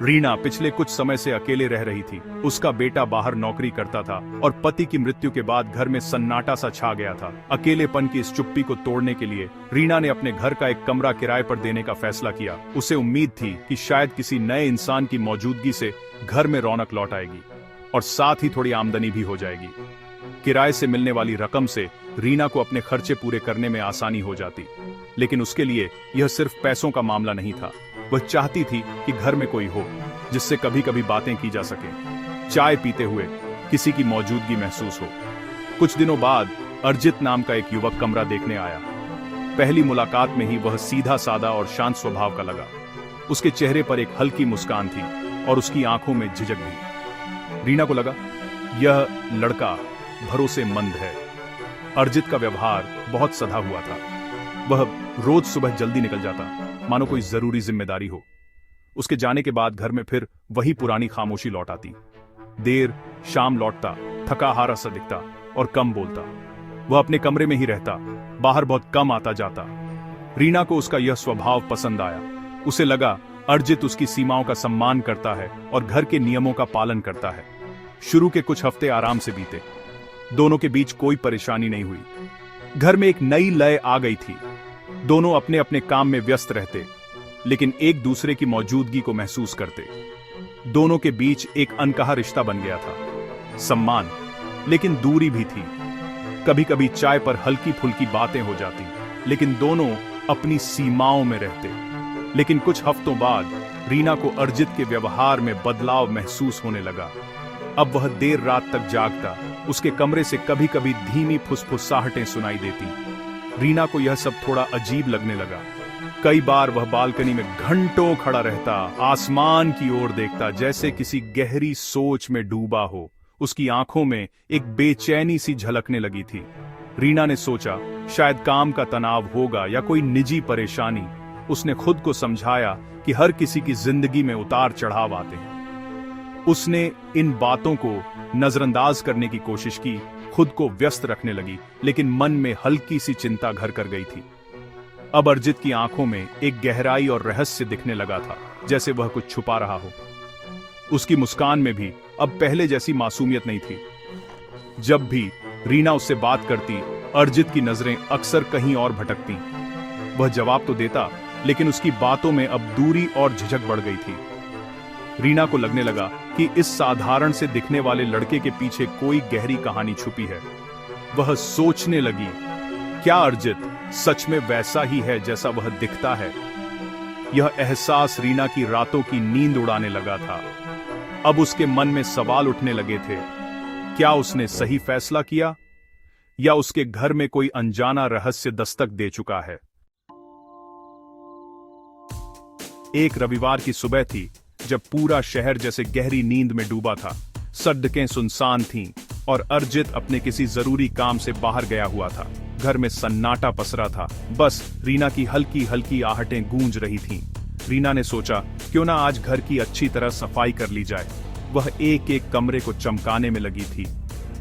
रीना पिछले कुछ समय से अकेले रह रही थी। उसका बेटा बाहर नौकरी करता था और पति की मृत्यु के बाद घर में सन्नाटा सा छा गया था। अकेलेपन की इस चुप्पी को तोड़ने के लिए रीना ने अपने घर का एक कमरा किराए पर देने का फैसला किया। उसे उम्मीद थी कि शायद किसी नए इंसान की मौजूदगी से घर में रौनक लौट आएगी और साथ ही थोड़ी आमदनी भी हो जाएगी। किराए से मिलने वाली रकम से रीना को अपने खर्चे पूरे करने में आसानी हो जाती, लेकिन उसके लिए यह सिर्फ पैसों का मामला नहीं था। वह चाहती थी कि घर में कोई हो जिससे कभी कभी बातें की जा सके, चाय पीते हुए किसी की मौजूदगी महसूस हो। कुछ दिनों बाद अर्जित नाम का एक युवक कमरा देखने आया। पहली मुलाकात में ही वह सीधा सादा और शांत स्वभाव का लगा। उसके चेहरे पर एक हल्की मुस्कान थी और उसकी आंखों में झिझक भी। रीना को लगा यह लड़का भरोसेमंद है। अर्जित का व्यवहार बहुत सधा हुआ था। वह रोज सुबह जल्दी निकल जाता, मानो कोई जरूरी जिम्मेदारी हो। उसके जाने के बाद घर में फिर वही पुरानी खामोशी लौट आती। देर शाम लौटता, थका हारा सा दिखता और कम बोलता। वह अपने कमरे में ही रहता, बाहर बहुत कम आता जाता। रीना को उसका यह स्वभाव पसंद आया। उसे लगा अर्जित उसकी सीमाओं का सम्मान करता है और घर के नियमों का पालन करता है। शुरू के कुछ हफ्ते आराम से बीते। दोनों के बीच कोई परेशानी नहीं हुई। घर में एक नई लय आ गई थी। दोनों अपने अपने काम में व्यस्त रहते, लेकिन एक दूसरे की मौजूदगी को महसूस करते। दोनों के बीच एक अनकहा रिश्ता बन गया था। सम्मान, लेकिन दूरी भी थी। कभी कभी चाय पर हल्की फुल्की बातें हो जाती, लेकिन दोनों अपनी सीमाओं में रहते। लेकिन कुछ हफ्तों बाद रीना को अर्जित के व्यवहार में बदलाव महसूस होने लगा। अब वह देर रात तक जागता। उसके कमरे से कभी कभी धीमी फुसफुसाहटें सुनाई देती। रीना को यह सब थोड़ा अजीब लगने लगा। कई बार वह बालकनी में घंटों खड़ा रहता, आसमान की ओर देखता, जैसे किसी गहरी सोच में डूबा हो। उसकी आंखों में एक बेचैनी सी झलकने लगी थी। रीना ने सोचा शायद काम का तनाव होगा या कोई निजी परेशानी। उसने खुद को समझाया कि हर किसी की जिंदगी में उतार चढ़ाव आते हैं। उसने इन बातों को नजरअंदाज करने की कोशिश की, खुद को व्यस्त रखने लगी, लेकिन मन में हल्की सी चिंता घर कर गई थी। अब अर्जित की आंखों में एक गहराई और रहस्य दिखने लगा था, जैसे वह कुछ छुपा रहा हो। उसकी मुस्कान में भी अब पहले जैसी मासूमियत नहीं थी। जब भी रीना उससे बात करती, अर्जित की नजरें अक्सर कहीं और भटकती। वह जवाब तो देता, लेकिन उसकी बातों में अब दूरी और झिझक बढ़ गई थी। रीना को लगने लगा कि इस साधारण से दिखने वाले लड़के के पीछे कोई गहरी कहानी छुपी है। वह सोचने लगी, क्या अर्जित सच में वैसा ही है जैसा वह दिखता है? यह एहसास रीना की रातों की नींद उड़ाने लगा था। अब उसके मन में सवाल उठने लगे थे, क्या उसने सही फैसला किया या उसके घर में कोई अनजाना रहस्य दस्तक दे चुका है? एक रविवार की सुबह थी, जब पूरा शहर जैसे गहरी नींद में डूबा था। सड़कें सुनसान थीं और अर्जित अपने किसी जरूरी काम से बाहर गया हुआ था। घर में सन्नाटा पसरा था, बस रीना की हल्की हल्की आहटें गूंज रही थीं। रीना ने सोचा क्यों ना आज घर की अच्छी तरह सफाई कर ली जाए। वह एक एक कमरे को चमकाने में लगी थी।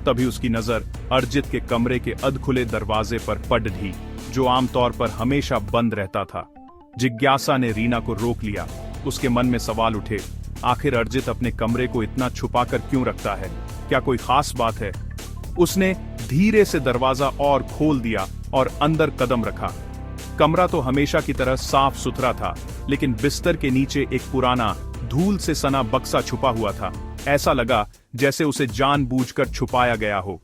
तभी उसकी नजर अर्जित के कमरे के अधखुले दरवाजे पर पड़ ढी, जो आमतौर पर हमेशा बंद रहता था। जिज्ञासा ने रीना को रोक लिया। उसके मन में सवाल उठे, आखिर अर्जित अपने कमरे को इतना छुपाकर क्यों रखता है? क्या कोई खास बात है? उसने धीरे से दरवाजा और खोल दिया और अंदर कदम रखा। कमरा तो हमेशा की तरह साफ सुथरा था, लेकिन बिस्तर के नीचे एक पुराना धूल से सना बक्सा छुपा हुआ था। ऐसा लगा जैसे उसे जानबूझकर छुपाया गया हो।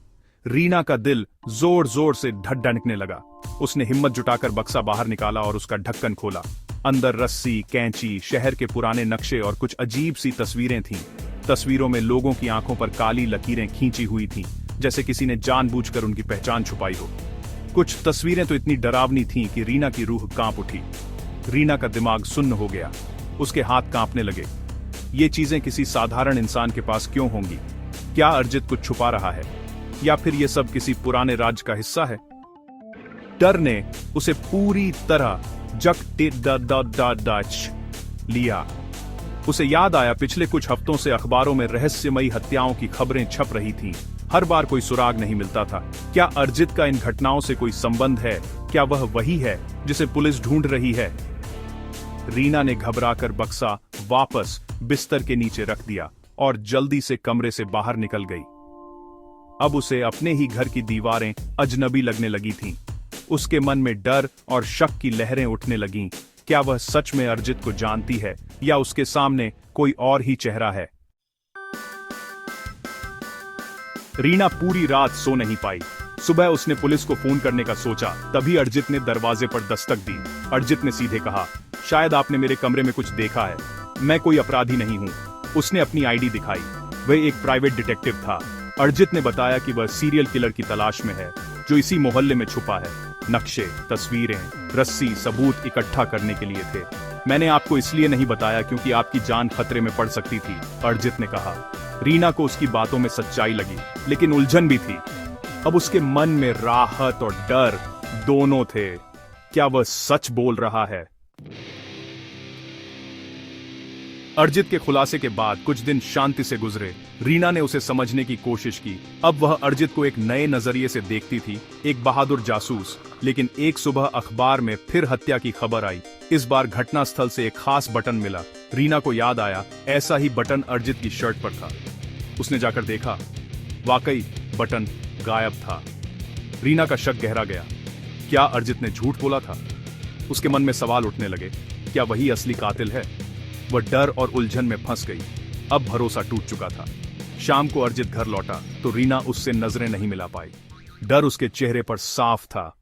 रीना का दिल जोर जोर से धड़कने लगा। उसने हिम्मत जुटाकर बक्सा बाहर निकाला और उसका ढक्कन खोला। अंदर रस्सी, कैंची, शहर के पुराने नक्शे और कुछ अजीब सी तस्वीरें थीं। तस्वीरों में लोगों की आंखों पर काली लकीरें खींची हुई थीं, जैसे किसी ने जानबूझकर उनकी पहचान छुपाई हो। कुछ तस्वीरें तो इतनी डरावनी थीं कि रीना की रूह कांप उठी। रीना का दिमाग सुन्न हो गया। उसके हाथ कांपने लगे। ये चीजें किसी साधारण इंसान के पास क्यों होंगी? क्या अर्जित कुछ छुपा रहा है, या फिर ये सब किसी पुराने राज का हिस्सा है? डर ने उसे पूरी तरह लिया। उसे याद आया पिछले कुछ हफ्तों से अखबारों में रहस्यमयी हत्याओं की खबरें छप रही थीं। हर बार कोई सुराग नहीं मिलता था। क्या अर्जित का इन घटनाओं से कोई संबंध है? क्या वह वही है जिसे पुलिस ढूंढ रही है? रीना ने घबराकर बक्सा वापस बिस्तर के नीचे रख दिया और जल्दी से कमरे से बाहर निकल गई। अब उसे अपने ही घर की दीवारें अजनबी लगने लगी थीं। उसके मन में डर और शक की लहरें उठने लगीं। क्या वह सच में अर्जित को जानती है या उसके सामने कोई और ही चेहरा है? रीना पूरी रात सो नहीं पाई। सुबह उसने पुलिस को फोन करने का सोचा, तभी अर्जित ने दरवाजे पर दस्तक दी। अर्जित ने सीधे कहा, शायद आपने मेरे कमरे में कुछ देखा है। मैं कोई अपराधी नहीं हूं। उसने अपनी आईडी दिखाई। वह एक प्राइवेट डिटेक्टिव था। अर्जित ने बताया कि वह सीरियल किलर की तलाश में है जो इसी मोहल्ले में छुपा है। नक्शे, तस्वीरें, रस्सी, सबूत इकट्ठा करने के लिए थे। मैंने आपको इसलिए नहीं बताया क्योंकि आपकी जान खतरे में पड़ सकती थी, अर्जित ने कहा। रीना को उसकी बातों में सच्चाई लगी, लेकिन उलझन भी थी। अब उसके मन में राहत और डर दोनों थे। क्या वह सच बोल रहा है? अर्जित के खुलासे के बाद कुछ दिन शांति से गुजरे। रीना ने उसे समझने की कोशिश की। अब वह अर्जित को एक नए नजरिए से देखती थी, एक बहादुर जासूस। लेकिन एक सुबह अखबार में फिर हत्या की खबर आई। इस बार घटनास्थल से एक खास बटन मिला। रीना को याद आया, ऐसा ही बटन अर्जित की शर्ट पर था। उसने जाकर देखा, वाकई बटन गायब था। रीना का शक गहरा गया। क्या अर्जित ने झूठ बोला था? उसके मन में सवाल उठने लगे, क्या वही असली कातिल है? वह डर और उलझन में फंस गई। अब भरोसा टूट चुका था। शाम को अर्जित घर लौटा तो रीना उससे नजरें नहीं मिला पाई। डर उसके चेहरे पर साफ था।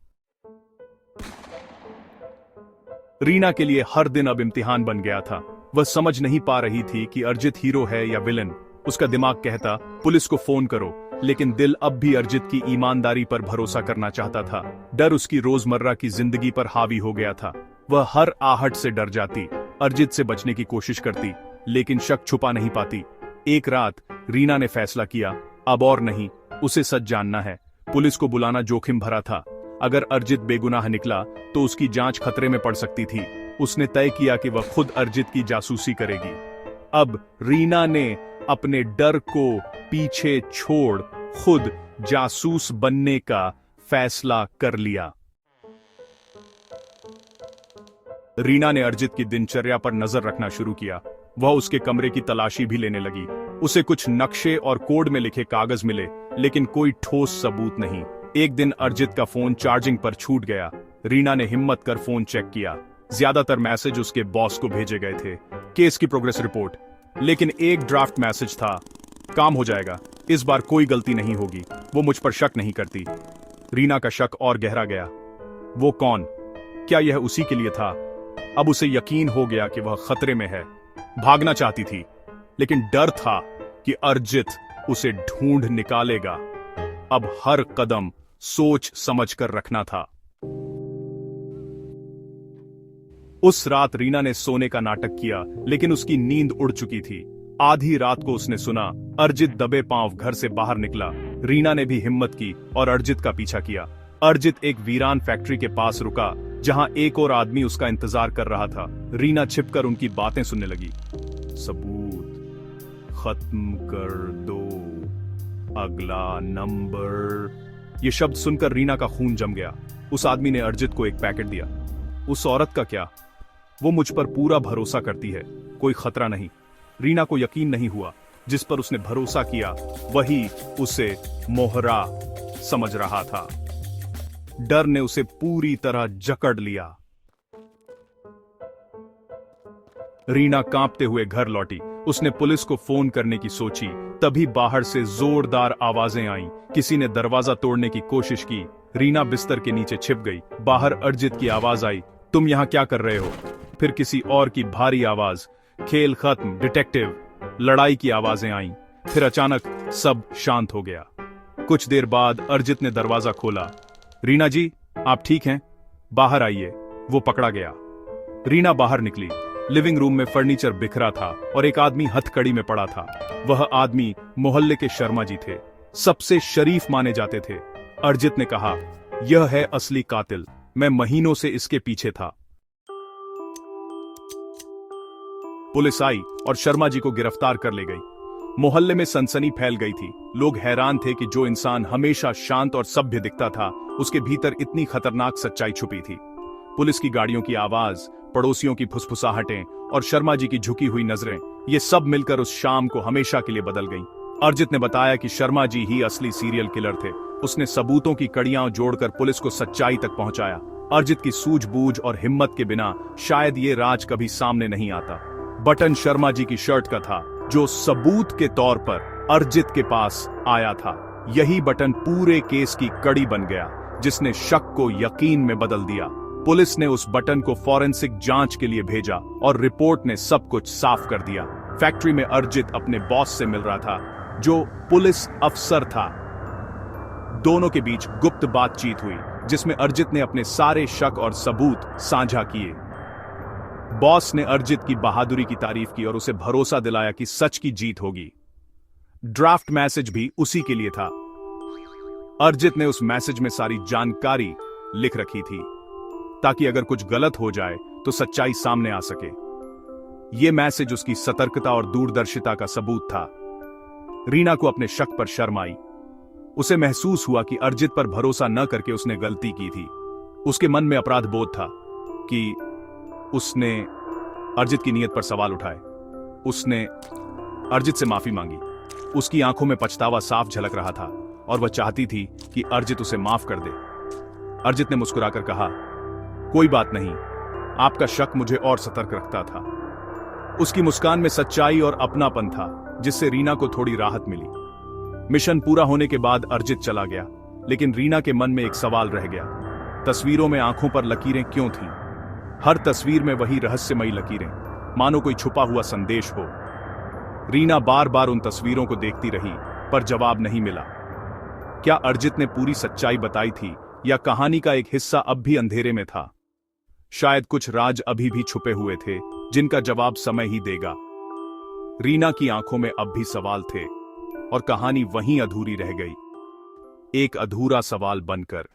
रीना के लिए हर दिन अब इम्तिहान बन गया था। वह समझ नहीं पा रही थी कि अर्जित हीरो है या विलन। उसका दिमाग कहता, पुलिस को फोन करो, लेकिन दिल अब भी अर्जित की ईमानदारी पर भरोसा करना चाहता था। डर उसकी रोजमर्रा की जिंदगी पर हावी हो गया था। वह हर आहट से डर जाती, अर्जित से बचने की कोशिश करती, लेकिन शक छुपा नहीं पाती। एक रात रीना ने फैसला किया, अब और नहीं, उसे सच जानना है। पुलिस को बुलाना जोखिम भरा था। अगर अर्जित बेगुनाह निकला तो उसकी जांच खतरे में पड़ सकती थी। उसने तय किया कि वह खुद अर्जित की जासूसी करेगी। अब रीना ने अपने डर को पीछे छोड़ खुद जासूस बनने का फैसला कर लिया। रीना ने अर्जित की दिनचर्या पर नजर रखना शुरू किया। वह उसके कमरे की तलाशी भी लेने लगी। उसे कुछ नक्शे और कोड में लिखे कागज मिले, लेकिन कोई ठोस सबूत नहीं। एक दिन अर्जित का फोन चार्जिंग पर छूट गया। रीना ने हिम्मत कर फोन चेक किया। ज्यादातर मैसेज उसके बॉस को भेजे गए थे, केस की प्रोग्रेस रिपोर्ट। लेकिन एक ड्राफ्ट मैसेज था, काम हो जाएगा, इस बार कोई गलती नहीं होगी, वो मुझ पर शक नहीं करती। रीना का शक और गहरा गया। वो कौन? क्या यह उसी के लिए था? अब उसे यकीन हो गया कि वह खतरे में है। भागना चाहती थी, लेकिन डर था कि अर्जित उसे ढूंढ निकालेगा। अब हर कदम सोच समझ कर रखना था। उस रात रीना ने सोने का नाटक किया, लेकिन उसकी नींद उड़ चुकी थी। आधी रात को उसने सुना, अर्जित दबे पांव घर से बाहर निकला। रीना ने भी हिम्मत की और अर्जित का पीछा किया। अर्जित एक वीरान फैक्ट्री के पास रुका, जहां एक और आदमी उसका इंतजार कर रहा था। रीना छिपकर उनकी बातें सुनने लगी। सबूत खत्म कर दो, अगला नंबर। ये शब्द सुनकर रीना का खून जम गया। उस आदमी ने अर्जित को एक पैकेट दिया। उस औरत का क्या? वो मुझ पर पूरा भरोसा करती है, कोई खतरा नहीं। रीना को यकीन नहीं हुआ। जिस पर उसने भरोसा किया वही उसे मोहरा समझ रहा था। डर ने उसे पूरी तरह जकड़ लिया। रीना कांपते हुए घर लौटी। उसने पुलिस को फोन करने की सोची, तभी बाहर से जोरदार आवाजें आईं। किसी ने दरवाजा तोड़ने की कोशिश की। रीना बिस्तर के नीचे छिप गई। बाहर अर्जित की आवाज आई, तुम यहां क्या कर रहे हो? फिर किसी और की भारी आवाज, खेल खत्म, डिटेक्टिव। लड़ाई की आवाजें आईं। फिर अचानक सब शांत हो गया। कुछ देर बाद अर्जित ने दरवाजा खोला। रीना जी, आप ठीक हैं? बाहर आइए। वो पकड़ा गया। रीना बाहर निकली। लिविंग रूम में फर्नीचर बिखरा था और एक आदमी हथकड़ी में पड़ा था। वह आदमी मोहल्ले के शर्मा जी थे, सबसे शरीफ माने जाते थे। अर्जित ने कहा, यह है असली कातिल, मैं महीनों से इसके पीछे था। पुलिस आई और शर्मा जी को गिरफ्तार कर ले गई। मोहल्ले में सनसनी फैल गई थी। लोग हैरान थे कि जो इंसान हमेशा शांत और सभ्य दिखता था, उसके भीतर इतनी खतरनाक सच्चाई छुपी थी। पुलिस की गाड़ियों की आवाज, पड़ोसियों की फुसफुसाहटें और शर्मा जी की झुकी हुई नजरें, ये सब मिलकर उस शाम को हमेशा के लिए बदल गईं। अर्जित ने बताया कि शर्मा जी ही असली सीरियल किलर थे। उसने सबूतों की कड़ियां जोड़कर पुलिस को सच्चाई तक पहुंचाया। अर्जित की सूझबूझ और हिम्मत के बिना शायद ये राज कभी सामने नहीं आता। बटन शर्मा जी की शर्ट का था, जो सबूत के तौर पर अर्जित के पास आया था। यही बटन पूरे केस की कड़ी बन गया, जिसने शक को यकीन में बदल दिया। पुलिस ने उस बटन को फॉरेंसिक जांच के लिए भेजा और रिपोर्ट ने सब कुछ साफ कर दिया। फैक्ट्री में अर्जित अपने बॉस से मिल रहा था, जो पुलिस अफसर था। दोनों के बीच गुप्त बातचीत हुई, जिसमें अर्जित ने अपने सारे शक और सबूत साझा किए। बॉस ने अर्जित की बहादुरी की तारीफ की और उसे भरोसा दिलाया कि सच की जीत होगी। ड्राफ्ट मैसेज भी उसी के लिए था। अर्जित ने उस मैसेज में सारी जानकारी लिख रखी थी, ताकि अगर कुछ गलत हो जाए तो सच्चाई सामने आ सके। यह मैसेज उसकी सतर्कता और दूरदर्शिता का सबूत था। रीना को अपने शक पर शर्म आई। उसे महसूस हुआ कि अर्जित पर भरोसा न करके उसने गलती की थी। उसके मन में अपराध बोध था कि उसने अर्जित की नीयत पर सवाल उठाए। उसने अर्जित से माफी मांगी। उसकी आंखों में पछतावा साफ झलक रहा था और वह चाहती थी कि अर्जित उसे माफ कर दे। अर्जित ने मुस्कुराकर कहा, कोई बात नहीं, आपका शक मुझे और सतर्क रखता था। उसकी मुस्कान में सच्चाई और अपनापन था, जिससे रीना को थोड़ी राहत मिली। मिशन पूरा होने के बाद अर्जित चला गया, लेकिन रीना के मन में एक सवाल रह गया। तस्वीरों में आंखों पर लकीरें क्यों थीं? हर तस्वीर में वही रहस्यमयी लकीरें, मानो कोई छुपा हुआ संदेश हो। रीना बार बार उन तस्वीरों को देखती रही, पर जवाब नहीं मिला। क्या अर्जित ने पूरी सच्चाई बताई थी, या कहानी का एक हिस्सा अब भी अंधेरे में था? शायद कुछ राज अभी भी छुपे हुए थे, जिनका जवाब समय ही देगा। रीना की आंखों में अब भी सवाल थे, और कहानी वहीं अधूरी रह गई, एक अधूरा सवाल बनकर।